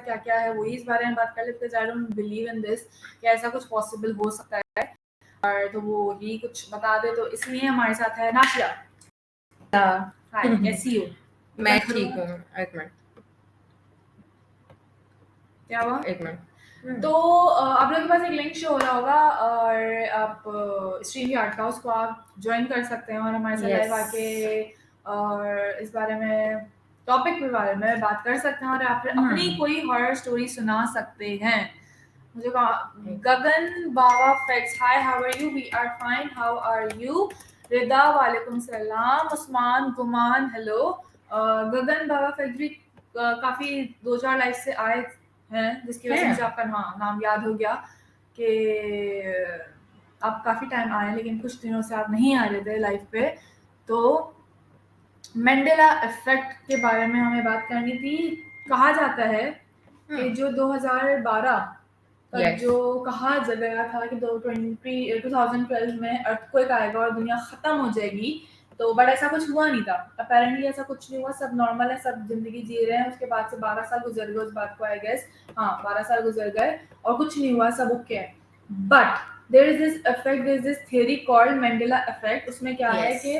क्या क्या है वही इस बारे में बात कर ले, because I don't believe in this कि ऐसा कुछ पॉसिबल हो सकता है, और तो वो ही कुछ बता दे। तो इसलिए हमारे साथ है नाशिया। हाय, कैसी हो? मैं ठीक हूँ। एक मिनट, क्या हुआ? एक मिनट। तो आप लोगों के पास एक लिंक शो हो रहा होगा, और आप स्ट्रीम यार्ड का उसको आप ज्वाइन कर सकते हैं और हमारे साथ लाइव आके और इस बारे में टॉपिक के बारे में बात कर सकते हैं, और आप अपनी कोई हॉरर स्टोरी सुना सकते हैं। मुझे Gagan Baba facts, hi how are you? We are fine, how are you? Rida, वालेकुम सलाम। उस्मान गुमान, हेलो। गगन बाबा फैक्ट्स भी काफी 2-4 लाइव से आए हैं, जिसकी वजह से मुझे आपका नाम याद हो गया कि आप काफ़ी टाइम आए, लेकिन कुछ दिनों से आप नहीं आ रहे थे लाइव पे। तो मंडेला इफेक्ट के बारे में हमें बात करनी थी। कहा जाता है कि जो 2012 तक जो कहा गया था कि 2012 में अर्थक्वेक आएगा और दुनिया ख़त्म हो जाएगी, तो बट ऐसा कुछ हुआ नहीं था। अपेरेंटली ऐसा कुछ नहीं हुआ, सब नॉर्मल है, सब जिंदगी जी रहे हैं। उसके बाद से 12 साल गुजर गए उस बात को, आई गेस। हाँ, 12 साल गुजर गए और कुछ नहीं हुआ, सब ओके है। But there is this effect, there is this theory called Mandela effect. उसमें क्या है कि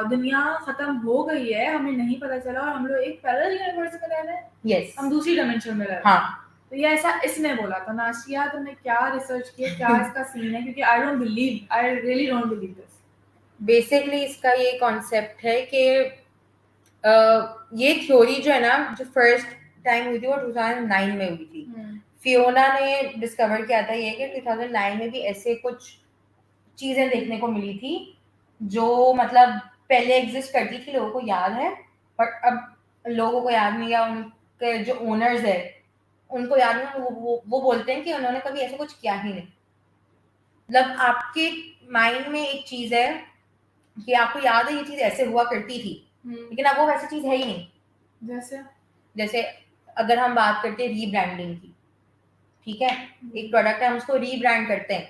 दुनिया खत्म हो गई है, हमें नहीं पता चला, और हम लोग एक पैरेलल यूनिवर्स में रह रहे हैं। हम दूसरी डायमेंशन में रह रहे हैं। तो ये ऐसा इसने बोला था। नाशिया, तुमने क्या रिसर्च किया, क्या इसका सीन है? क्योंकि I really don't believe this. Basically इसका ये कॉन्सेप्ट है कि ये थ्योरी जो है ना, जो फर्स्ट टाइम हुई थी वो 2009 में हुई थी। फियोना ने डिस्कवर किया था ये कि 2009 में भी ऐसे कुछ चीजें देखने को मिली थी जो मतलब पहले एग्जिस्ट करती थी, लोगों को याद है, और अब लोगों को याद नहीं, या उनके जो ओनर्स है उनको याद नहीं। वो बोलते हैं कि उन्होंने कभी ऐसा कुछ किया ही नहीं। मतलब आपके माइंड में एक चीज है कि आपको याद है ये चीज ऐसे हुआ करती थी, लेकिन अब वो वैसी चीज है ही नहीं। जैसे अगर हम बात करते हैं रीब्रांडिंग की, ठीक है, एक प्रोडक्ट है, हम उसको रीब्रांड करते हैं,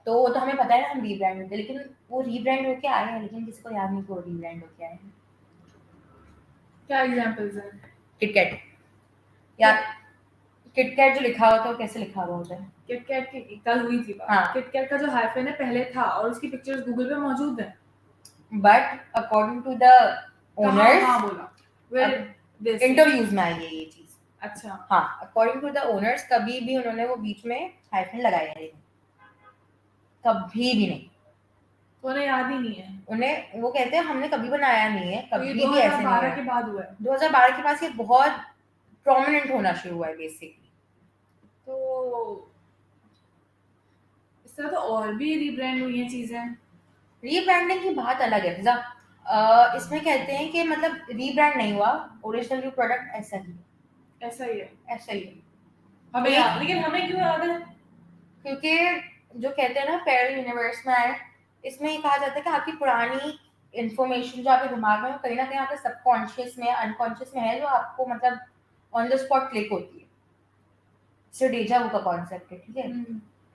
तो वो तो हमें पता है ना हम रीब्रांड होते हैं, लेकिन वो रीब्रांड होके आए हैं, लेकिन किसी को याद नहीं कि वो रीब्रांड होके आए हैं। क्या एग्जांपल्स हैं? किटकैट, यार किटकैट जो लिखा हुआ था वो कैसे लिखा हुआ होता है? किटकैट की कल हुई थी बात। हाँ। किटकैट का जो हाइफन है पहले था, और उसकी पिक्चर्स गूगल पे मौजूद है। But according to the owners, हाँ बोला इंटरव्यूज में आई है ये चीज। अच्छा, हाँ, अकॉर्डिंग टू द ओनर्स कभी भी उन्होंने वो बीच में हाइफन लगाया नहीं, कभी भी नहीं। तो उन्हें याद ही नहीं है। उन्हें वो कहते हैं हमने कभी बनाया नहीं है, कभी भी ऐसे नहीं 2012 है। के बाद हुआ है। 2012 के पास ये बहुत प्रोमिनेंट होना शुरू हुआ है बेसिकली। तो इस तरह तो और भी रीब्रांड हुई हैं चीजें। रीब्रांडिंग की बात अलग है फिजा। इसमें कहते हैं कि मतलब रीब्रांड नहीं हुआ, ओरिजिनल जो प्रोडक्ट ऐसा ही है, ऐसा ही है। ऐसा ही है। हमें याद, लेकिन हमें क्यों याद है? क्योंकि जो कहते हैं ना पैरेलल यूनिवर्स में आए, इसमें ये कहा जाता है कि आपकी पुरानी इन्फॉर्मेशन जो आपके दिमाग में कहीं ना कहीं आपके सबकॉन्शियस में, अनकॉन्शियस में है, जो आपको मतलब ऑन द स्पॉट क्लिक होती है। इससे डेजा वू का कॉन्सेप्ट है, ठीक है,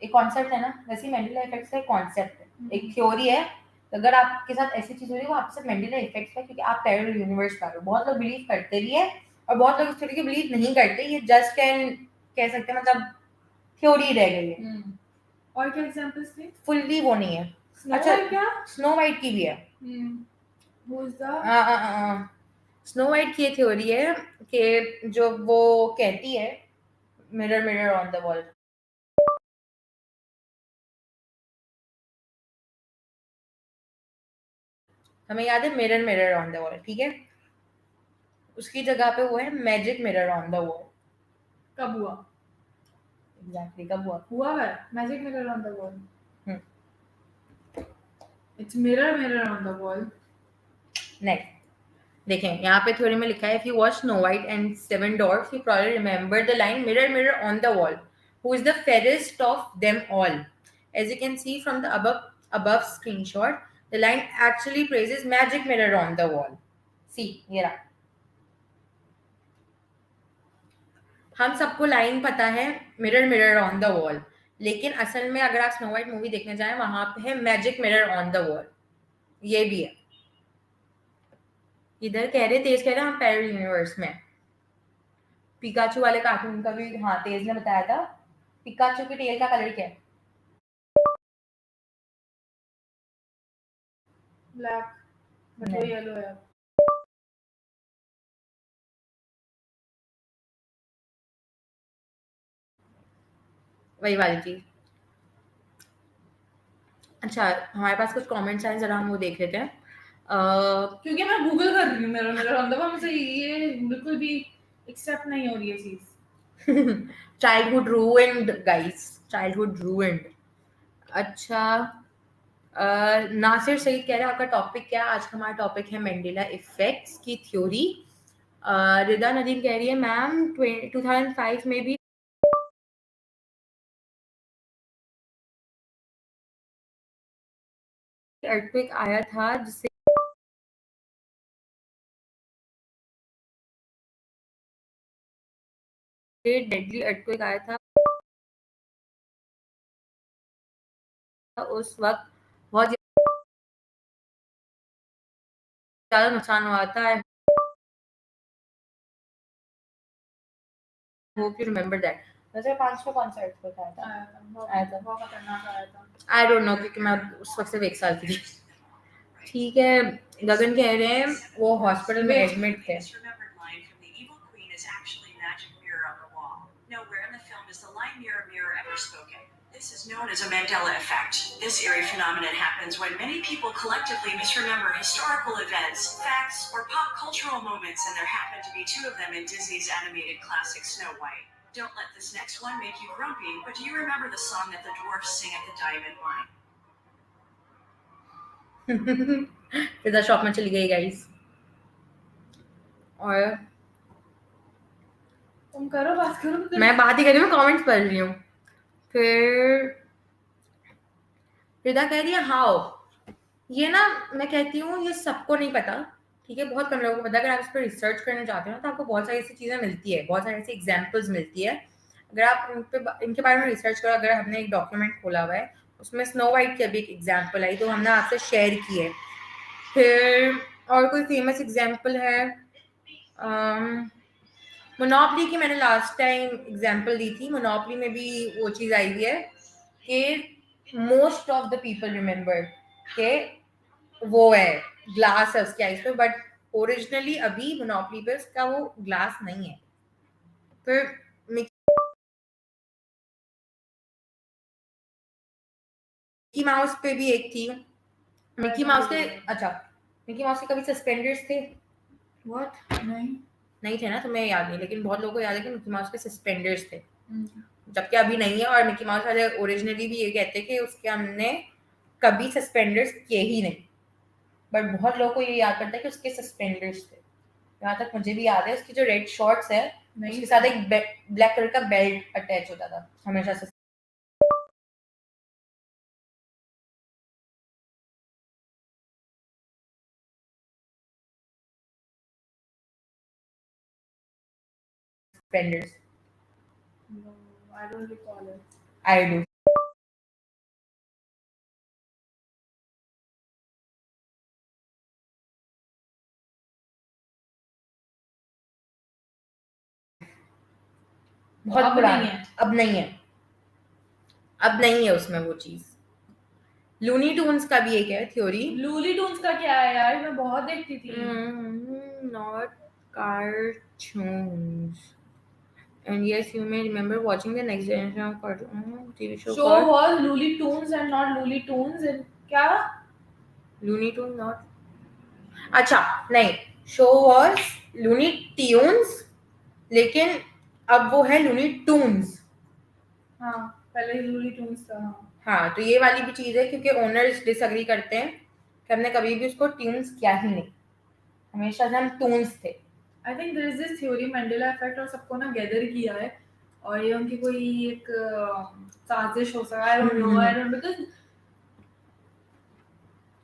एक कॉन्सेप्ट है ना, वैसे ही मंडेला इफेक्ट का एक कॉन्सेप्ट है, एक थ्योरी है। तो अगर आपके साथ ऐसी चीज हो रही है वो आपके साथ मंडेला इफेक्ट है, क्योंकि आप पैरेलल यूनिवर्स का हो। बहुत लोग बिलीव करते भी है और बहुत लोग इस थ्योरी को बिलीव नहीं करते। ये जस्ट कैन कह सकते हैं मतलब थ्योरी रह गई है। और क्या एग्जांपल्स थे? फुल्ली वो नहीं है। अच्छा, क्या स्नो वाइट की भी है। Who is the? Snow white की थ्योरी है कि जो वो कहती है mirror mirror on the wall, हमें याद है mirror mirror on the wall, ठीक है, उसकी जगह पे वो है magic mirror on the wall. कब हुआ? एग्जैक्टली कब हुआ है magic mirror on the wall. It's mirror mirror on the wall. Next देखें, यहाँ पे थ्योरी में लिखा है, if you watch Snow White and Seven Dwarfs, you probably remember the line mirror mirror on the wall, who is the fairest of them all. As you can see from the above screenshot, the line actually praises magic mirror on the wall. See, ये रहा। हम सबको line पता है mirror mirror on the wall, लेकिन असल में अगर आप स्नो वाइट मूवी देखने जाएं, वहां पे है magic mirror on the wall. ये भी है। इधर कह रहे तेज कह रहे हम पैरेलल यूनिवर्स में, पिकाचू वाले कार्टून का भी हाँ तेज ने बताया था। पिकाचू के टेल का कलर क्या है? ब्लैक, बट वो नहीं। येलो है। वही वाली चीज। अच्छा हमारे पास कुछ कमेंट्स आए, जरा हम वो देख लेते हैं। क्योंकि मैं गूगल कर रही हूँ, मेरा अंदर मुझे ये बिल्कुल भी एक्सेप्ट नहीं हो रही है चीज। Childhood ruined guys, childhood ruined. अच्छा नासिर सईद कह रहा है आपका टॉपिक क्या है? आज का हमारा टॉपिक है मंडेला इफेक्ट्स की थ्योरी। रिदा नदीम कह रही है मैम 2005 में भी अर्थक्वेक आया था जिससे डेडली अर्थक्वेक आया था उस वक्त बहुत ज्यादा नुकसान हुआ था। I hope you remember that. 2005 में कौन सा अर्थक्वेक आया था? आया था। बहुत खतरनाक आया था। आई डोंट नो क्योंकि मैं उस वक्त सिर्फ 1 साल की थी। ठीक है, गगन कह रहे हैं वो हॉस्पिटल में एडमिट थे। This is known as a Mandela effect. This eerie phenomenon happens when many people collectively misremember historical events, facts, or pop cultural moments, and there happen to be 2 of them in Disney's animated classic Snow White. Don't let this next one make you grumpy, but do you remember the song that the dwarfs sing at the Diamond Mine? Pizza shop में चली गई guys. और तुम करो, बात करो। मैं बात ही कर रही हूँ, कमेंट्स पढ़ रही हूँ। फिर रिदा कह रही है हाउ, ये ना मैं कहती हूँ ये सबको नहीं पता, ठीक है, बहुत कम लोगों को पता। अगर आप इस पर रिसर्च करने जाते हो ना तो आपको बहुत सारी ऐसी चीज़ें मिलती है, बहुत सारी ऐसी एग्जाम्पल्स मिलती है। अगर आप इनके बारे में रिसर्च करो, अगर हमने एक डॉक्यूमेंट खोला हुआ है उसमें स्नो वाइट की अभी एक एग्जाम्पल आई तो हमने आपसे शेयर की है। फिर और कोई फेमस एग्जाम्पल है, मोनोपली की मैंने लास्ट टाइम एग्जाम्पल दी थी। मोनोपली में भी वो चीज़ आई हुई है कि most of the people remember के वो है ग्लास है उसके आइस पे, बट ओरिजिनली अभी मोनोपली पे उसका वो ग्लास नहीं है। फिर मिकी माउस पे भी एक थी। मिकी माउस के अच्छा मिकी माउस के कभी सस्पेंडर्स थे? व्हाट? नहीं थे ना, तुम्हें याद नहीं, लेकिन बहुत लोगों को याद है कि मिकी माउस के सस्पेंडर्स थे, जबकि अभी नहीं है। और मिकी माउस वाले ओरिजिनली भी ये कहते हैं कि उसके हमने कभी सस्पेंडर्स किए ही नहीं, बट बहुत लोगों को ये याद पड़ता है कि उसके सस्पेंडर्स थे। यहाँ तक मुझे भी याद है उसकी जो रेड शॉर्ट्स है उसके साथ एक ब्लैक कलर का बेल्ट अटैच होता था हमेशा से। Suspenders No, I don't recall it. I do. बहुत अब पुराना नहीं है। अब नहीं है, अब नहीं है उसमें वो चीज। लूनी टून्स का भी एक है थ्योरी। लूली टून्स का क्या है यार, मैं बहुत देखती थी। Not cartoons and yes you may remember watching the next generation of cartoon TV show Show called was Looney Tunes and not Looney Tunes and क्या? Looney Tunes not अच्छा नहीं, शो वॉज लूनी ट्यून्स लेकिन अब वो है Luni Toons. हाँ पहले ही Luni Toons था। हाँ तो ये वाली भी चीज है क्योंकि ओनर्स डिसएग्री करते हैं कि हमने कभी भी उसको ट्यून्स किया ही नहीं, हमेशा से हम टून्स थे। I think there is this theory Mandela effect और सबको ना गैदर किया है और ये उनकी कोई एक साजिश हो सकता है। आई डोंट बिकॉज़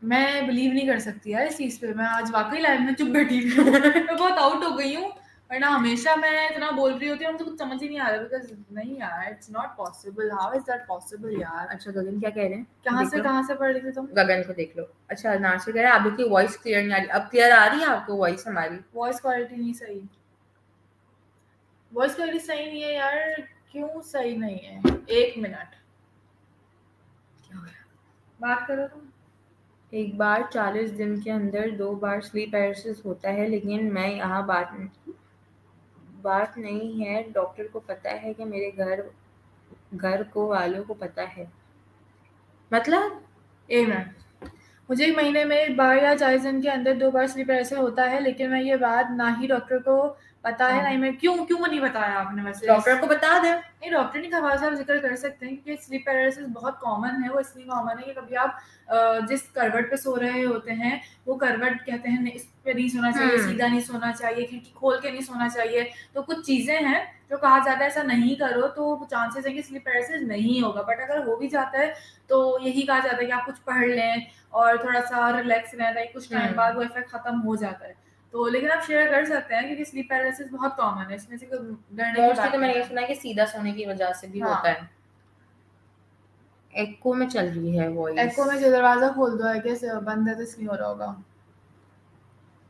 मैं बिलीव नहीं कर सकती यार इस चीज पे। मैं आज वाकई लाइव में चुप बैठी हुई हूँ। मैं बहुत आउट हो गई हूँ, वरना हमेशा मैं इतना बोल रही होती हूँ, मुझे कुछ समझ ही नहीं आ रहा। बिकॉज नहीं यार, it's not possible. How is that possible यार? अच्छा गगन क्या कह रहे हैं? कहाँ से पढ़ रही थी तुम? गगन को देख लो। अच्छा नासिर कह रहे हैं आपकी वॉइस क्लियर नहीं आ रही। अब क्लियर आ रही है आपको वॉइस हमारी? वॉइस क्वालिटी नहीं सही। वॉइस क्वालिटी सही नहीं है यार, क्यों सही नहीं है? 1 मिनट बात करो तुम। एक बार 40 दिन के अंदर 2 बार स्लीप पैरालिसिस होता है, लेकिन मैं यहाँ बात नहीं है। डॉक्टर को पता है कि मेरे घर को वालों को पता है। मतलब 1 मिनट। मुझे 1 महीने में 1 बार या 40 दिन के अंदर 2 बार स्लीप पैरालिसिस होता है, लेकिन मैं ये बात ना ही डॉक्टर को पता है, ना ही मैं क्यों नहीं बताया आपने वैसे? डॉक्टर को बता दे। नहीं, डॉक्टर नहीं खबा साहब जिक्र कर सकते हैं क्योंकि स्लीप पैरालिसिस बहुत कॉमन है। वो इसलिए कॉमन है कि कभी आप जिस करवट पे सो रहे होते हैं वो करवट कहते हैं इस पे नहीं सोना चाहिए, सीधा नहीं सोना चाहिए, खिड़की खोल के नहीं सोना चाहिए। तो कुछ चीजें हैं जो कहा जाता है ऐसा नहीं करो तो चांसेस है कि स्लीप पैरालिसिस नहीं होगा। बट अगर हो भी जाता है तो यही कहा जाता है कि आप कुछ पढ़ लें और थोड़ा सा रिलैक्स रहना है, कुछ टाइम बाद वो इफेक्ट खत्म हो जाता है। तो लेकिन आप शेयर कर सकते हैं क्योंकि स्लीप पैरालिसिस बहुत कॉमन है, इसमें से कोई डरने की मोस्टली बात तो मैंने नहीं ये है। सुना है कि सीधा सोने की वजह से भी हाँ। होता है। एको में चल रही है वॉइस। एको में जो दरवाजा खोल दो है कैसे बंद है तो इसलिए हो रहा होगा।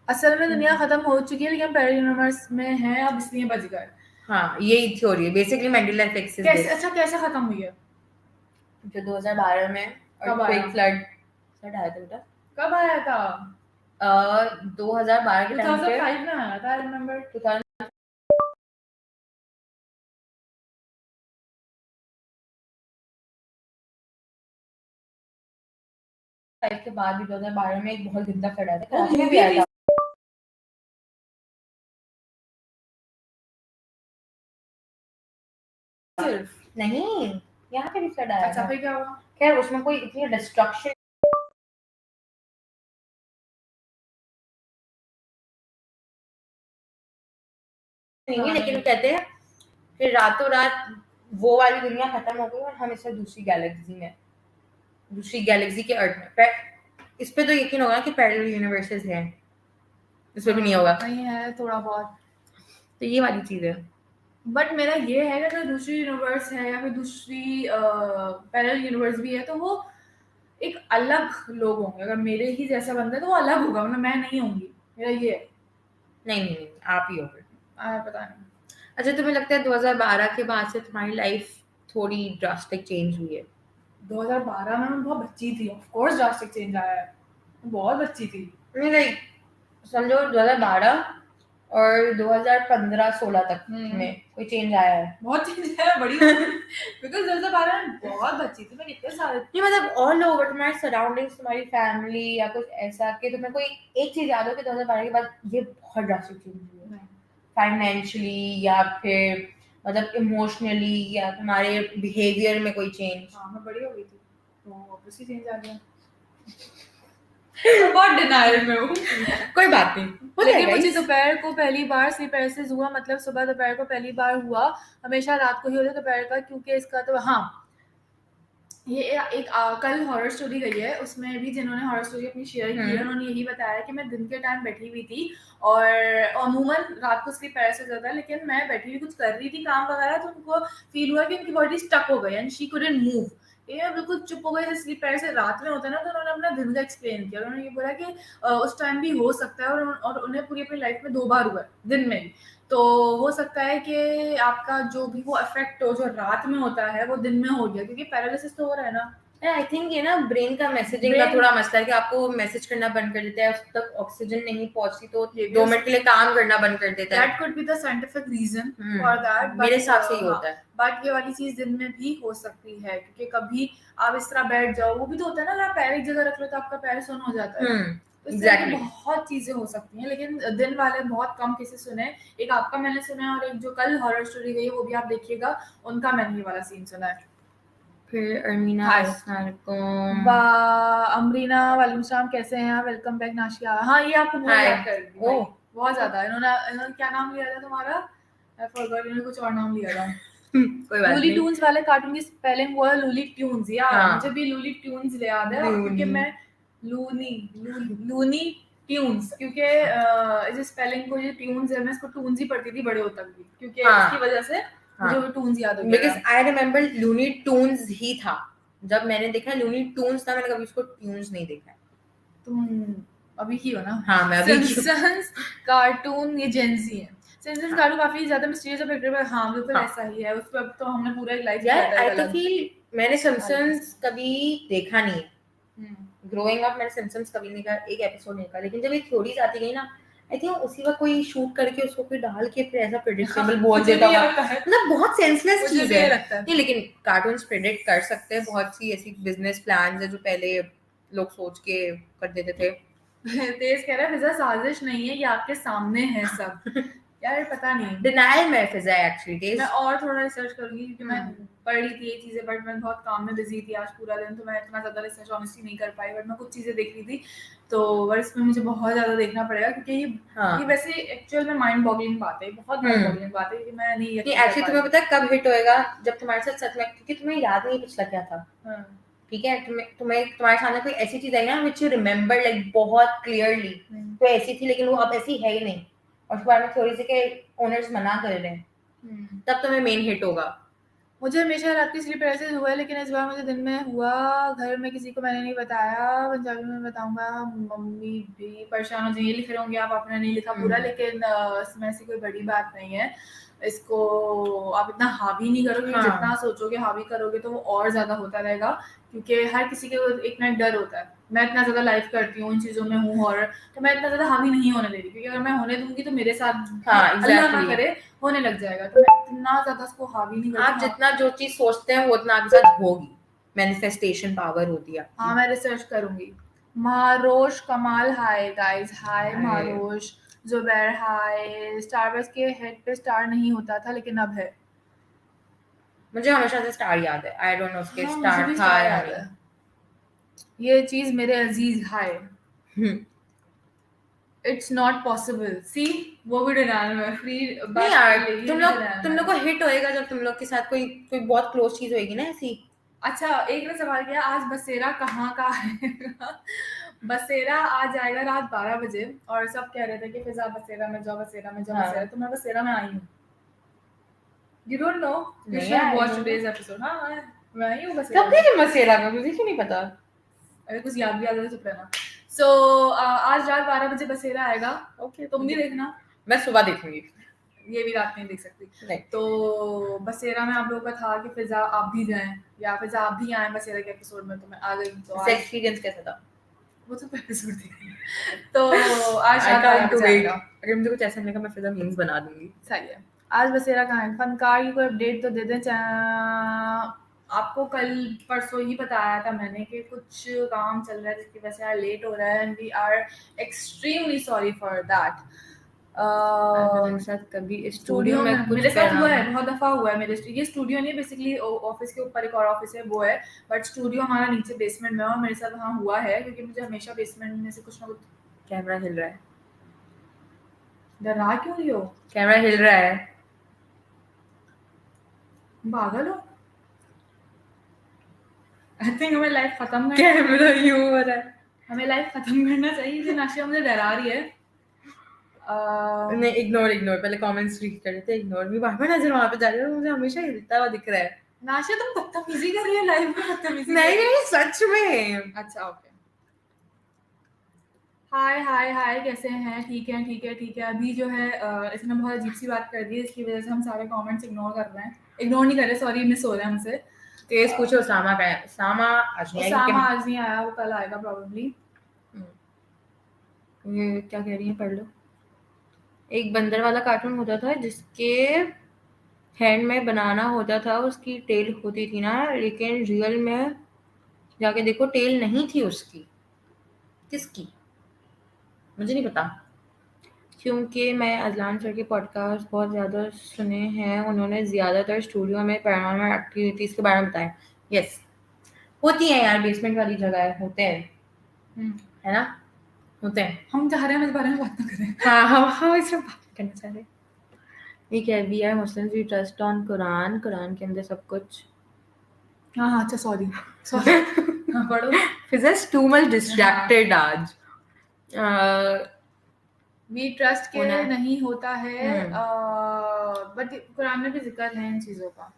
असल में दुनिया खत्म हो चुकी है लेकिन पैरल यूनिवर्स में है अब इसलिए बच गए। हाँ, यही थ्योरी है बेसिकली। मेंडल इफेक्ट कैसे? अच्छा, कैसे खत्म हुई है? जो 2012 में कब आया? earthquake फ्लड आया था बेटा। कब आया था? 2012 के टाइम पे 2005 में आया था, आई रिमेम्बर। 2005 के बाद भी 2012 में एक बहुत गंदा फ्लड आया था। कराची में भी आया था। सिर्फ नहीं, यहाँ पे भी फ्लड आया अच्छा, था। फिर क्या हुआ? खैर उसमें कोई इतनी डिस्ट्रक्शन नहीं है, लेकिन कहते हैं फिर रातों रात वो वाली दुनिया खत्म हो गई और हम इस दूसरी गैलेक्सी के अर्थ में इस पे तो यकीन होगा कि पैरेलल यूनिवर्सेस हैं, इस पे भी नहीं होगा। नहीं है थोड़ा बहुत। तो ये वाली चीज है। बट मेरा ये है कि अगर दूसरी यूनिवर्स है या फिर दूसरी पैरेलल यूनिवर्स भी है तो वो एक अलग लोग होंगे। अगर मेरे ही जैसा बंदा है तो वो अलग होगा, मतलब मैं नहीं होंगी। मेरा ये है। नहीं, आप ही हो फिर। पता नहीं। अच्छा, तुम्हें लगता है 2012 के बाद से तुम्हारी लाइफ थोड़ी ड्रास्टिक चेंज हुई है? 2012 में मैं बहुत बच्ची थी, ऑफ कोर्स ड्रास्टिक चेंज आया है। मैं बहुत बच्ची थी। नहीं, समझो 2012 और 2015-16 तक में कोई चेंज आया है? बहुत चेंज है, बड़ी बिकॉज 2012 में बहुत बच्ची थी मैं। कितने साल? नहीं, मतलब ऑल ओवर तुम्हारे सराउंडिंग्स, तुम्हारी फैमिली या कुछ ऐसा कि तुम्हें कोई एक चीज याद हो कि 2012 के बाद ये बहुत ड्रास्टिक चेंज हुई है, फाइनेंशियली या फिर मतलब इमोशनली या तुम्हारे बिहेवियर में कोई चेंज? हाँ, मैं बड़ी हो गई थी तो ऑब्वियसली चेंज आ गया। बहुत डिनायल में हूँ। कोई बात नहीं, लेकिन मुझे दोपहर को पहली बार स्लीप पैरालिसिस हुआ, मतलब सुबह दोपहर को पहली बार हुआ। हमेशा रात को ही होता दोपहर का, क्योंकि इसका तो हाँ ये एक कल हॉरर स्टोरी गई है, उसमें भी जिन्होंने हॉरर स्टोरी अपनी शेयर की है उन्होंने यही बताया कि मैं दिन के टाइम बैठी हुई थी और अमूमन रात को स्लीप पैरालिसिस होता है, लेकिन मैं बैठी हुई कुछ कर रही थी काम वगैरह तो उनको फील हुआ कि उनकी बॉडी स्टक हो गई एंड शी कुडंट मूव। ये बिल्कुल चुप हो गए। स्लीप पैरालिसिस रात में होता है ना, तो उन्होंने अपना दिन का एक्सप्लेन किया। उन्होंने ये बोला कि उस टाइम भी हो सकता है और उन्हें पूरी अपनी लाइफ में 2 बार हुआ है दिन में भी। तो हो सकता है कि आपका जो भी वो इफेक्ट हो जो रात में होता है वो दिन में हो गया, क्योंकि पैरालिसिस तो हो रहा है ना। आई थिंक ये ना ब्रेन का मैसेजिंग का थोड़ा मसला है कि आपको मैसेज करना बंद कर देता है, उस तक ऑक्सीजन नहीं पहुंचती तो 2 मिनट के लिए काम करना बंद कर देता है। That could be the scientific reason for that. मेरे हिसाब से ही होता है। बट ये वाली चीज दिन में भी हो सकती है, क्योंकि कभी आप इस तरह बैठ जाओ, वो भी तो होता है ना, अगर आप पैर एक जगह रख लो तो आपका पैर सुन हो जाता है। तो इस तरह की बहुत चीजें हो सकती हैं, लेकिन दिन वाले बहुत कम केसेस सुने। एक आपका मैंने सुना है और एक जो कल हॉरर स्टोरी गई है वो भी आप देखिएगा, उनका मैंने ये वाला सीन सुना है। फिर अमीना अमरीना वालेकुम सलाम, कैसे हैं आप? Welcome back Nashia. हाँ, ये आपको बहुत याद कर दी बहुत ज्यादा। इन्होंने क्या नाम लिया था तुम्हारा? आई फॉरगॉट, इन्होंने कुछ और नाम लिया था। कोई बात लूली नहीं। ट्यून्स वाले कार्टून की स्पेलिंग वो है लूली ट्यून्स यार। मुझे भी लूली ट्यून्स याद है क्योंकि मैं लूनी ट्यून्स, क्योंकि इस स्पेलिंग को जो ट्यून्स है मैं इसको ट्यून्स ही पढ़ती थी बड़े होते तक भी, क्योंकि इसकी वजह से मुझे वो ट्यून्स याद हो गया। Because I remember Looney Tunes ही था। जब मैंने देखा लूनी ट्यून्स था, मैंने कभी उसको ट्यून्स नहीं देखा। तुम अभी की हो ना? हाँ, मैं अभी सिम्पसन्स कार्टून ये जेन ज़ी है। सिम्पसन्स काटू काफी ज्यादा मिस्टीरियस और प्रेडिक्टेबल, हाँ बिल्कुल हाँ। ऐसा ही है, उस पर तो हमने पूरा एक लाइफ यार आई तो फील मैंने सिम्पसन्स कभी देखा नहीं है, ग्रोइंग अप मैंने सिम्पसन्स कभी नहीं देखा, एक एपिसोड नहीं देखा, लेकिन जब ये थ्योरीज आती गई ना, आई थिंक उसी वक्त कोई शूट करके उसको कोई डाल के फिर ऐसा प्रेडिक्टेबल बोल देता होगा, मतलब बहुत सेंसलेस मुझे चीज भी ये है लगता है। नहीं, लेकिन कार्टून्स प्रेडिक्ट कर सकते हैं, बहुत सी ऐसी बिजनेस प्लान्स है जो पहले लोग सोच के कर देते थे। तेज कह रहा है फिजा साजिश नहीं है, ये आपके सामने है सब। यार पता नहीं, डिनायल में फिजा एक्चुअली मैं और थोड़ा रिसर्च करूंगी क्योंकि मैं पढ़ रही थी ये चीजें, बट मैं बहुत काम में बिजी थी आज पूरा दिन, तो मैं इतना ज्यादा रिसर्च ऑनेस्टली नहीं कर पाई, बट मैं कुछ चीजें देख रही थी, तो बट इसमें मुझे बहुत ज्यादा देखना पड़ेगा क्योंकि ये वैसे एक्चुअल में माइंड बॉगलिंग बात है, बहुत माइंड बॉगलिंग बात है कि मैं नहीं एक्चुअली तुम्हें पता है कब हिट होएगा, जब तुम्हारे साथ सच में, क्योंकि तुम्हें याद नहीं पिछला क्या था, ठीक है, तुम्हें तुम्हारे सामने कोई ऐसी चीज आई ना व्हिच यू रिमेंबर लाइक बहुत क्लियरली, कोई ऐसी थी लेकिन वो अब ऐसी है ही नहीं, और उसके बारे में थोड़ी सी के ओनर्स मना कर रहे हैं, तब तुम्हें मेन हिट होगा। मुझे हमेशा रात की स्लीप पैरालिसिस हुआ है, लेकिन इस बार मुझे दिन में हुआ, घर में किसी को मैंने नहीं बताया, पंजाबी में बताऊंगा, मम्मी भी परेशान हो जाएंगी, लिख रहे होंगे आप, आपने नहीं लिखा पूरा, लेकिन इसमें ऐसी कोई बड़ी बात नहीं है, इसको आप इतना हावी नहीं करोगे, जितना सोचोगे हावी करोगे तो वो और ज्यादा होता रहेगा, क्योंकि हर किसी के एक ना डर होता है, मैं इतना ज्यादा लाइफ करती हूँ, इन चीजों में हूँ हॉरर, तो मैं इतना ज्यादा हावी नहीं होने दे रही, क्योंकि अगर मैं होने दूंगी तो मेरे साथ अल्लाह ना करे होने लग जाएगा, तो मैं इतना ज्यादा उसको हावी नहीं करती। आप जितना जो चीज सोचते हैं वो उतना आपके साथ होगी, मैनिफेस्टेशन पावर होती है। हाँ मैं रिसर्च करूंगी। मारोश कमाल हाय गाइस, हाय मारोश, जुबैर हाय, स्टारबक्स के हेड पे स्टार नहीं होता था लेकिन अब है, मुझे हमेशा से स्टार याद है, आई डोंट नो उसके हाँ, स्टार मुझे भी था स्टार या याद नहीं। है, ये चीज मेरे अजीज हाय, इट्स नॉट पॉसिबल, सी वो भी डिनायल में फ्री नहीं यार, तुम लोग को हिट होएगा जब तुम लोग के साथ कोई कोई बहुत क्लोज चीज होएगी ना ऐसी। अच्छा एक ने सवाल किया, आज बसेरा कहाँ का आएगा? बसेरा आज आएगा रात 12 बजे, और सब कह रहे थे कि फिजा बसेरा में जाओ, बसेरा में जाओ, बसेरा, तो मैं बसेरा में आई हूँ। You don't know? You should watch today's episode. हाँ मैं आई हूँ बसेरा। कब गई बसेरा में, मुझे क्यों नहीं पता? अरे कुछ याद भी आ जाए चुप रहना। So आज रात 12 बजे बसेरा आएगा, ओके तुम भी देखना। मैं सुबह देखूंगी, ये भी रात नहीं देख सकती नहीं। तो बसेरा में आप लोगों का था कि फिजा आप भी जाएं या फिजा आप भी आए बसेरा के एपिसोड में, तो मैं आ गई, तो आज एक्सपीरियंस कैसा था? वो तो एपिसोड थी तो आज रात 12 बजे आएगा। अगर मुझे कुछ ऐसा मिलेगा मैं फिजा मीम्स बना दूंगी। सही है। आज बसेरा कहाँ है? फनकार की कोई अपडेट तो दे दें। आपको कल परसों ही बताया था मैंने कि कुछ काम चल रहा है जिसकी वजह से यार लेट हो रहा है, and we are extremely sorry for that. मेरे साथ कभी स्टूडियो में कुछ मेरे साथ हुआ है, बहुत दफा हुआ है मेरे, ये स्टूडियो नहीं बेसिकली, ऑफिस के ऊपर एक और ऑफिस है वो है, बट स्टूडियो हमारा नीचे बेसमेंट में है, और मेरे साथ वहाँ हुआ है क्योंकि मुझे हमेशा बेसमेंट में से कुछ ना कुछ। कैमरा हिल रहा है, डरा क्यों रही हो? कैमरा हिल रहा है, पागल हो? आई थिंक हमें लाइफ खत्म कैमरा यूं हो रहा है, हमें लाइफ खत्म करना चाहिए, ये नाशिया मुझे डरा रही है। नहीं इग्नोर पहले कमेंट्स रीड कर लेते, इग्नोर भी बार-बार नजर वहां पे जा रही है, मुझे हमेशा हिलता हुआ दिख रहा है। नाशिया तुम बदतमीजी कर रही है लाइव में, बदतमीजी नहीं सच में। अच्छा ओके। हाय हाय हाय कैसे हैं? ठीक है। अभी जो है इसने बहुत अजीब सी बात कर दी है, इसकी वजह से हम सारे कमेंट्स इग्नोर कर रहे हैं, इग्नोर नहीं कर रहे, सॉरी मिस हो रहे हैं हमसे। तेज पूछो उसामा का है, उसामा आज नहीं आया, वो कल आएगा प्रोबेबली। ये क्या कह रही है, पढ़ लो। एक बंदर वाला कार्टून होता था जिसके हैंड में बनाना होता था, उसकी टेल होती थी ना, लेकिन रियल में जाके देखो टेल नहीं थी उसकी। किसकी? मुझे नहीं पता, क्योंकि मैं अजलान सर के पॉडकास्ट बहुत ज़्यादा सुने हैं, उन्होंने ज़्यादातर स्टूडियो में पैरानॉर्मल एक्टिविटीज़ के बारे में बताया। यस होती है यार, बेसमेंट वाली जगह होते हैं, है ना, होते हैं। हम चाह रहे हैं इस बारे में बात ना करें। हाँ इसमें बात करना चाह रहे हैं। ठीक है, we are Muslims, we trust on Quran, Quran के अंदर सब कुछ। हाँ अच्छा सॉरी पढ़ो। फिजिक्स टू मच डिस्ट्रैक्टेड आज। वी ट्रस्ट के नहीं होता है, बट कुरान में भी जिक्र है इन चीजों का।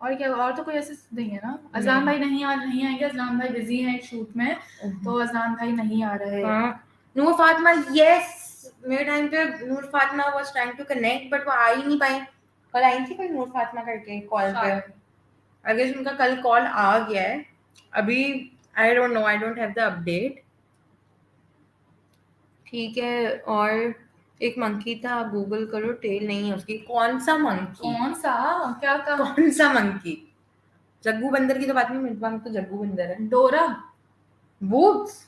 और क्या, और तो कोई ऐसे नहीं है ना। अजलान भाई नहीं आएंगे, अजलान भाई बिजी हैं एक शूट में, तो अजलान भाई नहीं आ रहे। नूर फातिमा यस मेरे टाइम पे Noor Fatima was trying to connect but वो आ ही नहीं पाई। कल आई थी कोई नूर फातिमा करके कॉल पे, शायद। आई गेस उनका कल कॉल आ गया है अभी, I don't know, I don't have the update. ठीक है, और एक मंकी था, आप गूगल करो, टेल नहीं है उसकी। कौन सा मंकी? कौन सा? क्या कहा? कौन सा मंकी? जग्गू बंदर की तो बात नहीं, मेरे दिमाग में तो जग्गू बंदर है। डोरा। बूट्स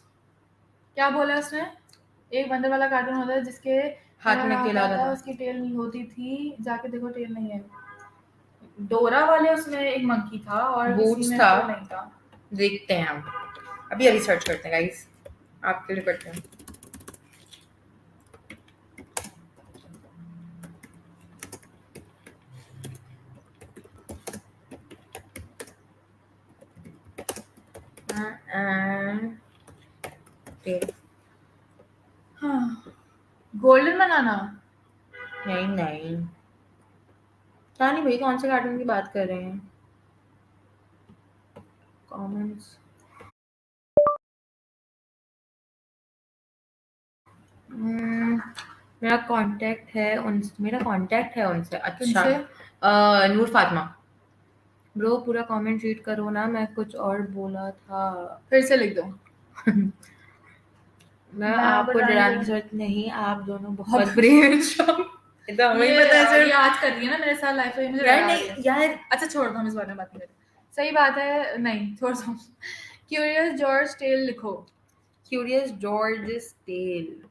क्या बोला उसने? एक बंदर वाला कार्टून होता है जिसके हाथ में टेल होता था। उसकी टेल नहीं होती थी, जाके देखो टेल नहीं है। डोरा वाले उसमें एक मंकी था और बूट्स किसी में था। तो नहीं था। देखते हैं हम, अभी सर्च करते हैं गाइस, आपके लिए करते हैं। हाँ, गोल्डन बनाना। नहीं नहीं, क्या नहीं भाई, कौन से कार्टून की बात कर रहे हैं? कमेंट्स। मेरा कांटेक्ट है उनसे। अच्छा, किनसे? नूर फातिमा। ब्रो पूरा कमेंट रीड करो ना, मैं कुछ और बोला था। फिर से लिख दो। मैं मैं आपको बताने डराने को- की जरूरत नहीं, आप दोनों बहुत ब्रेव हो। ये तो हमें ही पता है ये सर। आज कर रही है ना मेरे साथ लाइफ में, मुझे यार डरा रही नहीं है। यार, अच्छा छोड़ दो, हम इस बारे में बात नहीं करें। सही बात है, नहीं छोड़ दो। क्यूरियस जॉर्ज टेल लिखो। Curious George tale.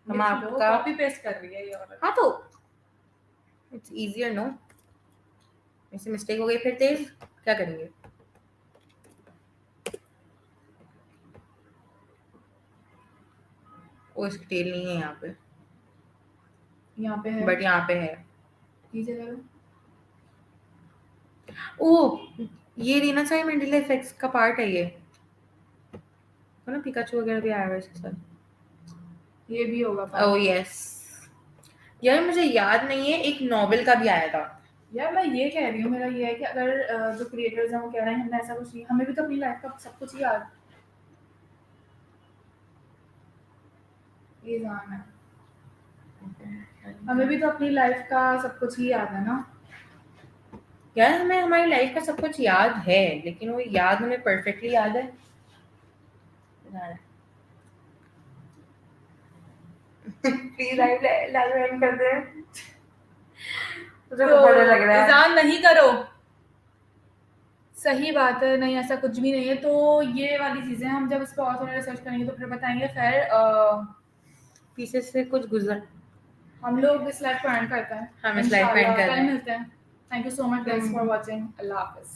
हम लिख लो, आपका, कॉपी पेस्ट कर रही है ये औरत। हाँ तो इट्स इजियर नो। ऐसे मिस्टेक हो गई फिर तेज, क्या करेंगे? वो इसकी टेल नहीं है यहाँ पे, यहाँ पे है। बट यहाँ पे है। नीचे करो। ओ, ये रीना साई मंडेला इफेक्ट्स का पार्ट है ये, है ना? पिकाचू वगैरह भी आया हुआ है इसके साथ। ये भी होगा ओह part। यस, यार मुझे याद नहीं है, एक नॉवेल का भी आया था। यार मैं ये कह रही हूँ, मेरा ये है कि अगर जो क्रिएटर्स हैं वो कह रहे हैं हमने ऐसा कुछ नहीं, हमें भी तो अपनी लाइफ का सब कुछ ही याद, ये जान है, हमें भी तो अपनी लाइफ का सब कुछ ही याद है ना। यार हमें हमारी लाइफ का सब कुछ याद है, लेकिन वो याद हमें परफेक्टली याद है? प्लीज लाइव एंड कर दे, मुझे तो बहुत डर लग रहा है। इज़ान नहीं करो। सही बात है, नहीं ऐसा कुछ भी नहीं है। तो ये वाली चीजें हम जब इस पर और थोड़ा रिसर्च करेंगे तो फिर बताएंगे। खैर पीछे से कुछ गुजर, हम लोग इस लाइफ को एंड करते हैं। हम इस लाइफ को एंड इंशाल्लाह कर कल रहे हैं। मिलते हैं। Thank you so much guys for watching. Allah Hafiz.